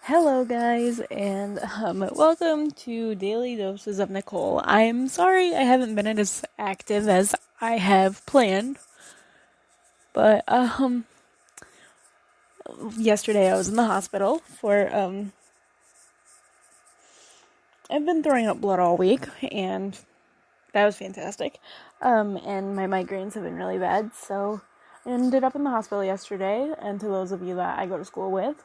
Hello, guys, and welcome to Daily Doses of Nikole. I'm sorry I haven't been as active as I have planned, but yesterday I was in the hospital for I've been throwing up blood all week, and that was fantastic. And my migraines have been really bad, so I ended up in the hospital yesterday. And to those of you that I go to school with,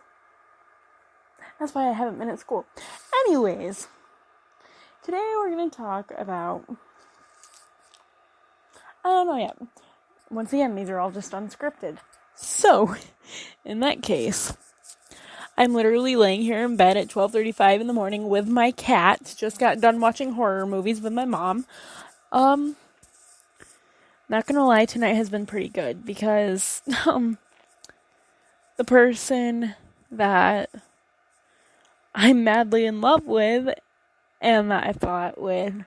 that's why I haven't been at school. Anyways, today we're going to talk about, I don't know yet. Once again, these are all just unscripted. So, in that case, I'm literally laying here in bed at 12:35 in the morning with my cat. Just got done watching horror movies with my mom. Not gonna lie, tonight has been pretty good because, the person that I'm madly in love with and that I thought him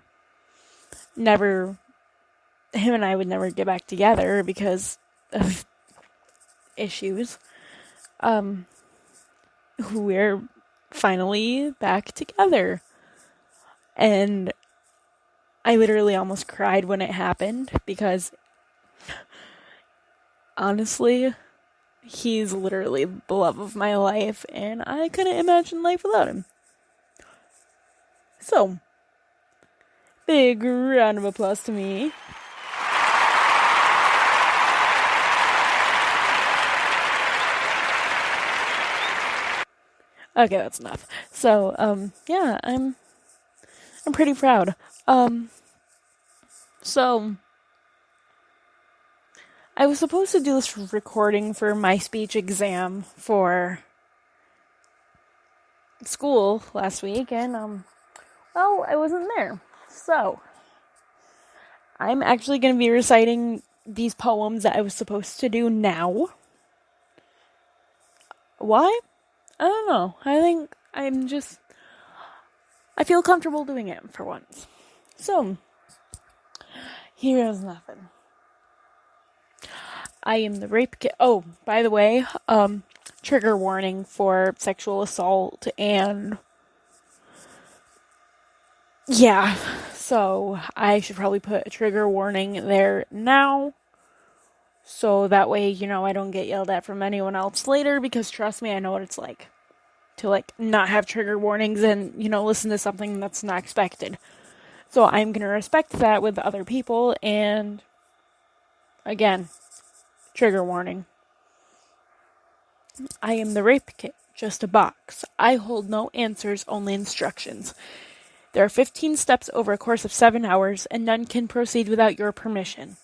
and I would never get back together because of issues. We're finally back together. And I literally almost cried when it happened because honestly, he's literally the love of my life, and I couldn't imagine life without him. So, big round of applause to me. Okay, that's enough. So, yeah, I'm pretty proud. So, I was supposed to do this recording for my speech exam for school last week, and, I wasn't there. So, I'm actually going to be reciting these poems that I was supposed to do now. Why? I don't know. I think I feel comfortable doing it for once. So, here is nothing. I am the rape kit. Oh, by the way, trigger warning for sexual assault and yeah, so I should probably put a trigger warning there now. So that way, I don't get yelled at from anyone else later, because trust me, I know what it's like to not have trigger warnings and, listen to something that's not expected. So I'm going to respect that with other people, and again, trigger warning. I am the rape kit, just a box. I hold no answers, only instructions. There are 15 steps over a course of 7 hours, and none can proceed without your permission.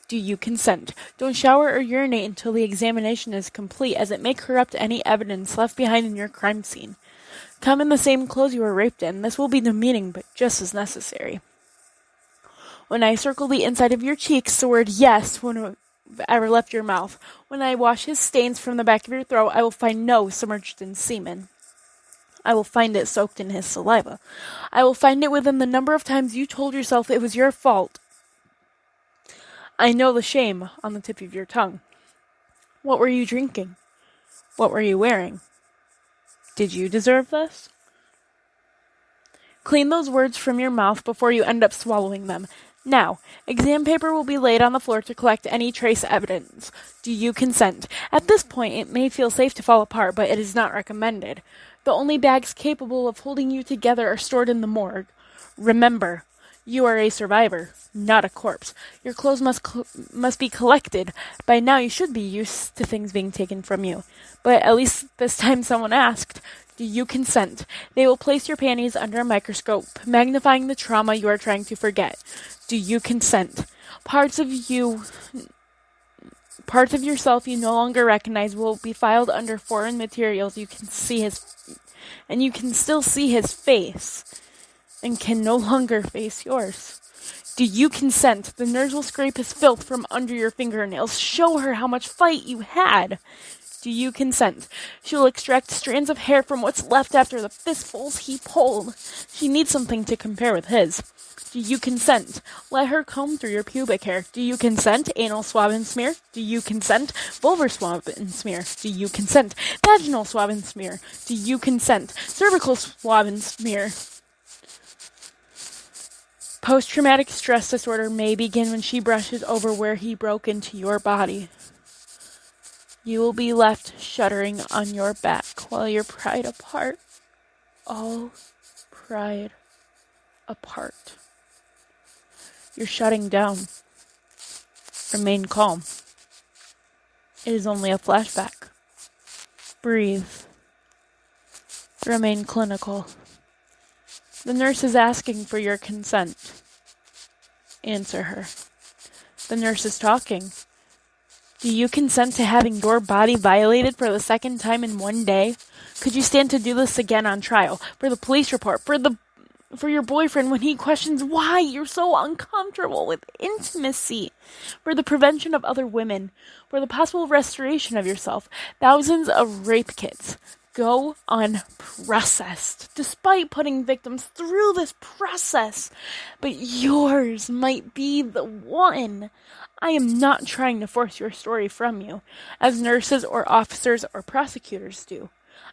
Do you consent? Don't shower or urinate until the examination is complete, as it may corrupt any evidence left behind in your crime scene. Come in the same clothes you were raped in. This will be demeaning, but just as necessary. When I circle the inside of your cheeks, the word yes ever left your mouth. When I wash his stains from the back of your throat, I will find no submerged in semen. I will find it soaked in his saliva. I will find it within the number of times you told yourself it was your fault. I know the shame on the tip of your tongue. What were you drinking? What were you wearing? Did you deserve this? Clean those words from your mouth before you end up swallowing them. Now, exam paper will be laid on the floor to collect any trace evidence. Do you consent? At this point, it may feel safe to fall apart, but it is not recommended. The only bags capable of holding you together are stored in the morgue. Remember, you are a survivor, not a corpse. Your clothes must be collected. By now, you should be used to things being taken from you. But at least this time someone asked, do you consent? They will place your panties under a microscope, magnifying the trauma you are trying to forget. Do you consent? Parts of yourself you no longer recognize will be filed under foreign materials. You can still see his face, and can no longer face yours. Do you consent? The nurse will scrape his filth from under your fingernails. Show her how much fight you had. Do you consent? She'll extract strands of hair from what's left after the fistfuls he pulled. She needs something to compare with his. Do you consent? Let her comb through your pubic hair. Do you consent? Anal swab and smear. Do you consent? Vulvar swab and smear. Do you consent? Vaginal swab and smear. Do you consent? Cervical swab and smear. Post-traumatic stress disorder may begin when she brushes over where he broke into your body. You will be left shuddering on your back while your pride apart. All pride apart. You're shutting down. Remain calm. It is only a flashback. Breathe. Remain clinical. The nurse is asking for your consent. Answer her. The nurse is talking. Do you consent to having your body violated for the second time in one day? Could you stand to do this again on trial? For the police report? For your boyfriend when he questions why you're so uncomfortable with intimacy? For the prevention of other women? For the possible restoration of yourself? Thousands of rape kits go unprocessed, despite putting victims through this process. But yours might be the one. I am not trying to force your story from you, as nurses or officers or prosecutors do.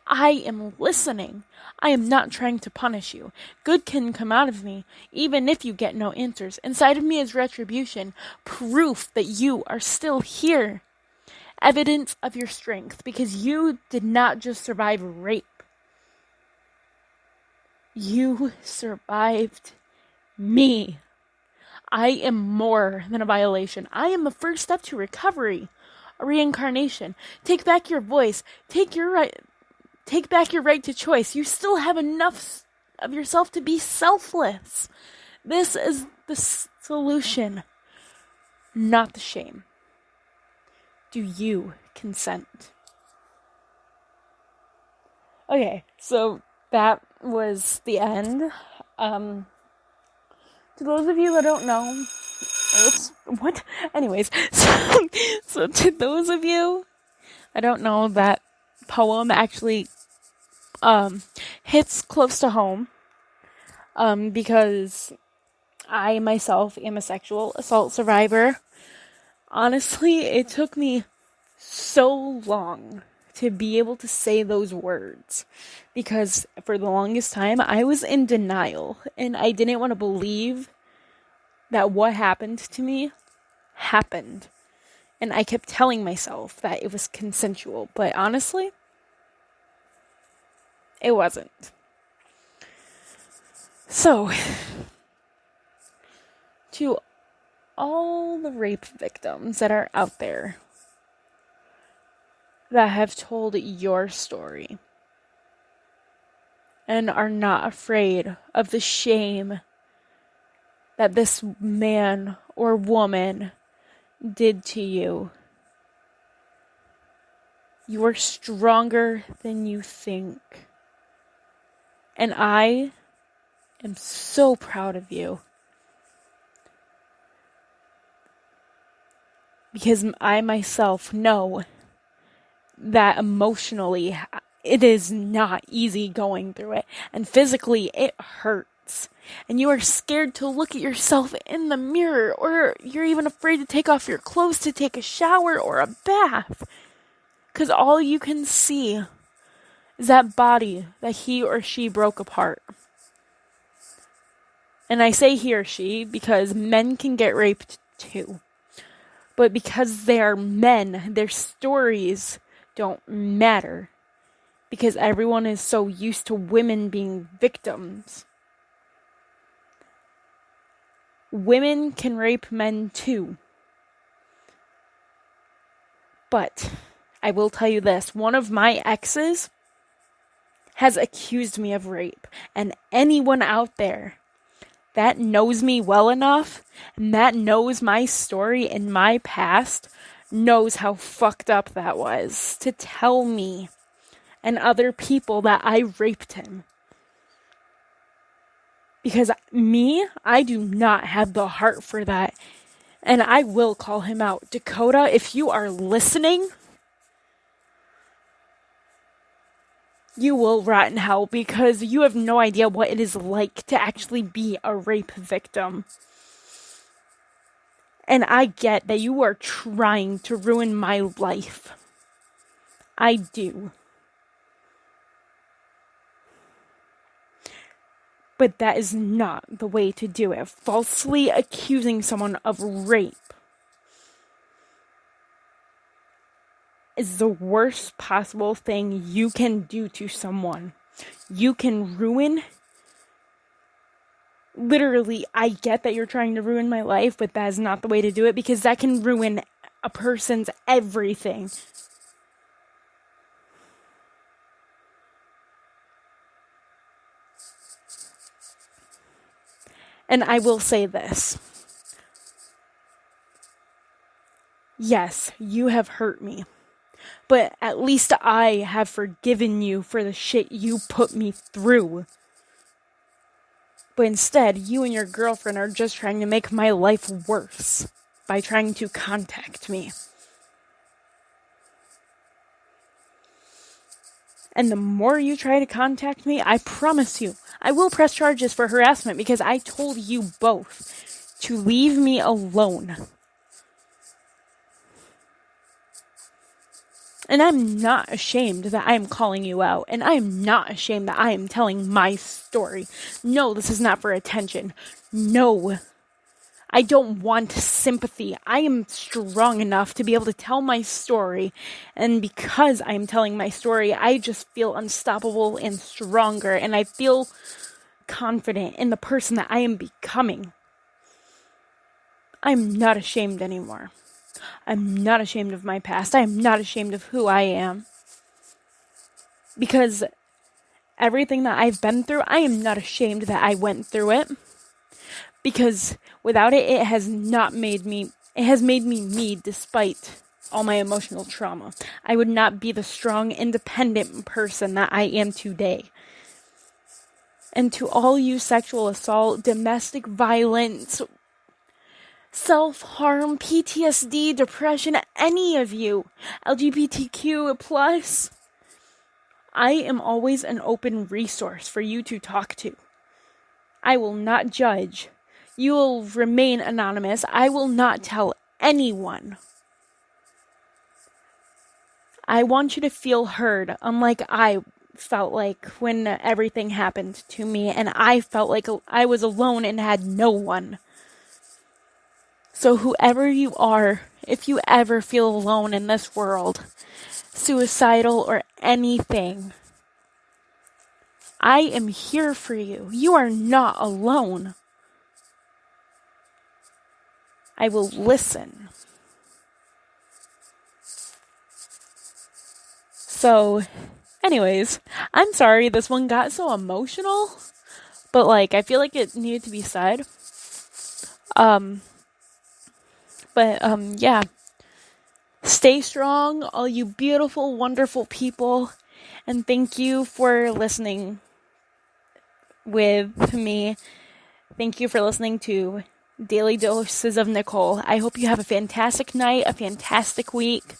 I am listening. I am not trying to punish you. Good can come out of me, even if you get no answers. Inside of me is retribution, proof that you are still here. Evidence of your strength, because you did not just survive rape. You survived me. I am more than a violation. I am the first step to recovery, a reincarnation. Take back your voice. Take back your right to choice. You still have enough of yourself to be selfless. This is the solution, not the shame. Do you consent? Okay, so that was the end. To those of you that don't know, Anyways, so to those of you that don't know, that poem actually hits close to home, because I myself am a sexual assault survivor. Honestly, it took me so long to be able to say those words, because for the longest time I was in denial and I didn't want to believe that what happened to me happened. And I kept telling myself that it was consensual, but honestly, it wasn't. So, to all the rape victims that are out there that have told your story and are not afraid of the shame that this man or woman did to you, you are stronger than you think. And I am so proud of you. Because I myself know that emotionally it is not easy going through it. And physically it hurts. And you are scared to look at yourself in the mirror, or you're even afraid to take off your clothes to take a shower or a bath. Because all you can see is that body that he or she broke apart. And I say he or she because men can get raped too. But because they are men, their stories don't matter. Because everyone is so used to women being victims. Women can rape men too. But I will tell you this, one of my exes has accused me of rape. And anyone out there that knows me well enough, and that knows my story and my past, knows how fucked up that was to tell me and other people that I raped him. Because I do not have the heart for that. And I will call him out. Dakota, if you are listening, You will rot in hell because you have no idea what it is like to actually be a rape victim. And I get that you are trying to ruin my life. I do. But that is not the way to do it. Falsely accusing someone of rape is the worst possible thing you can do to someone. You can ruin... Literally, I get that you're trying to ruin my life, but that is not the way to do it, because that can ruin a person's everything. And I will say this. Yes, you have hurt me. But at least I have forgiven you for the shit you put me through. But instead, you and your girlfriend are just trying to make my life worse by trying to contact me. And the more you try to contact me, I promise you, I will press charges for harassment, because I told you both to leave me alone. And I'm not ashamed that I am calling you out. And I am not ashamed that I am telling my story. No, this is not for attention. No. I don't want sympathy. I am strong enough to be able to tell my story. And because I am telling my story, I just feel unstoppable and stronger. And I feel confident in the person that I am becoming. I'm not ashamed anymore. I'm not ashamed of my past. I am not ashamed of who I am. Because everything that I've been through, I am not ashamed that I went through it. Because without it, it has made me me despite all my emotional trauma. I would not be the strong, independent person that I am today. And to all you sexual assault, domestic violence, self-harm, PTSD, depression, any of you, LGBTQ+, I am always an open resource for you to talk to. I will not judge. You will remain anonymous. I will not tell anyone. I want you to feel heard, unlike I felt like when everything happened to me, and I felt like I was alone and had no one. So whoever you are, if you ever feel alone in this world, suicidal or anything, I am here for you. You are not alone. I will listen. So, anyways, I'm sorry this one got so emotional, but I feel like it needed to be said. Yeah. Stay strong, all you beautiful, wonderful people, and thank you for listening with me. Thank you for listening to Daily Doses of Nikole. I hope you have a fantastic night, a fantastic week.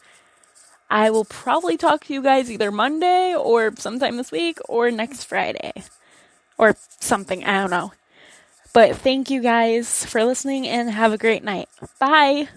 I will probably talk to you guys either Monday or sometime this week or next Friday or something. I don't know. But thank you guys for listening and have a great night. Bye.